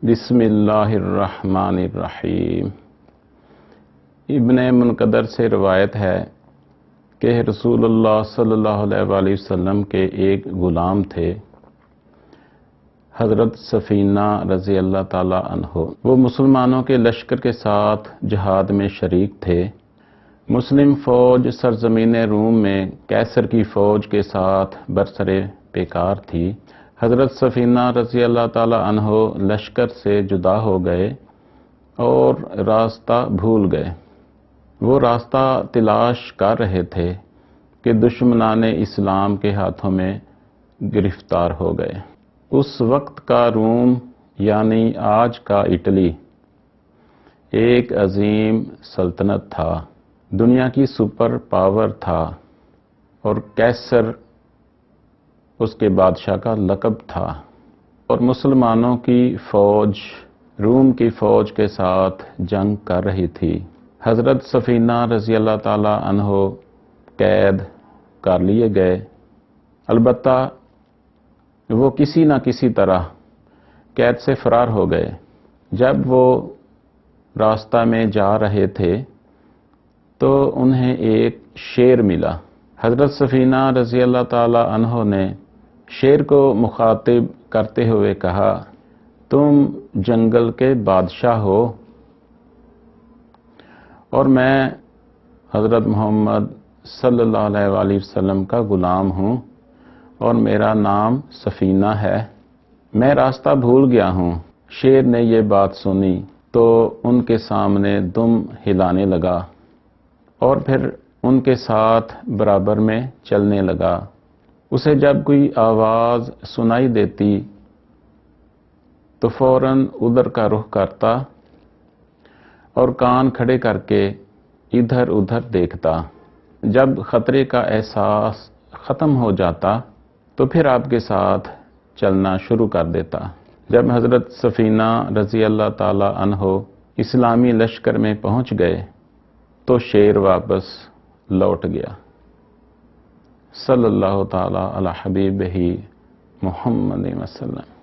بسم اللہ الرحمن الرحیم۔ ابن منقدر سے روایت ہے کہ رسول اللہ صلی اللہ علیہ وآلہ وسلم کے ایک غلام تھے، حضرت سفینہ رضی اللہ تعالی عنہ۔ وہ مسلمانوں کے لشکر کے ساتھ جہاد میں شریک تھے۔ مسلم فوج سرزمین روم میں قیصر کی فوج کے ساتھ برسر پیکار تھی۔ حضرت سفینہ رضی اللہ تعالی عنہ لشکر سے جدا ہو گئے اور راستہ بھول گئے۔ وہ راستہ تلاش کر رہے تھے کہ دشمنان اسلام کے ہاتھوں میں گرفتار ہو گئے۔ اس وقت کا روم یعنی آج کا اٹلی ایک عظیم سلطنت تھا، دنیا کی سپر پاور تھا، اور قیصر اس کے بادشاہ کا لقب تھا، اور مسلمانوں کی فوج روم کی فوج کے ساتھ جنگ کر رہی تھی۔ حضرت سفینہ رضی اللہ تعالی عنہ قید کر لیے گئے، البتہ وہ کسی نہ کسی طرح قید سے فرار ہو گئے۔ جب وہ راستہ میں جا رہے تھے تو انہیں ایک شیر ملا۔ حضرت سفینہ رضی اللہ تعالی عنہ نے شیر کو مخاطب کرتے ہوئے کہا، تم جنگل کے بادشاہ ہو اور میں حضرت محمد صلی اللہ علیہ وآلہ وسلم کا غلام ہوں اور میرا نام سفینہ ہے، میں راستہ بھول گیا ہوں۔ شیر نے یہ بات سنی تو ان کے سامنے دم ہلانے لگا اور پھر ان کے ساتھ برابر میں چلنے لگا۔ اسے جب کوئی آواز سنائی دیتی تو فوراً ادھر کا رخ کرتا اور کان کھڑے کر کے ادھر ادھر دیکھتا۔ جب خطرے کا احساس ختم ہو جاتا تو پھر آپ کے ساتھ چلنا شروع کر دیتا۔ جب حضرت سفینہ رضی اللہ تعالی عنہ اسلامی لشکر میں پہنچ گئے تو شیر واپس لوٹ گیا۔ صلی اللہ تعالی علی حبیبہ محمد وسلم۔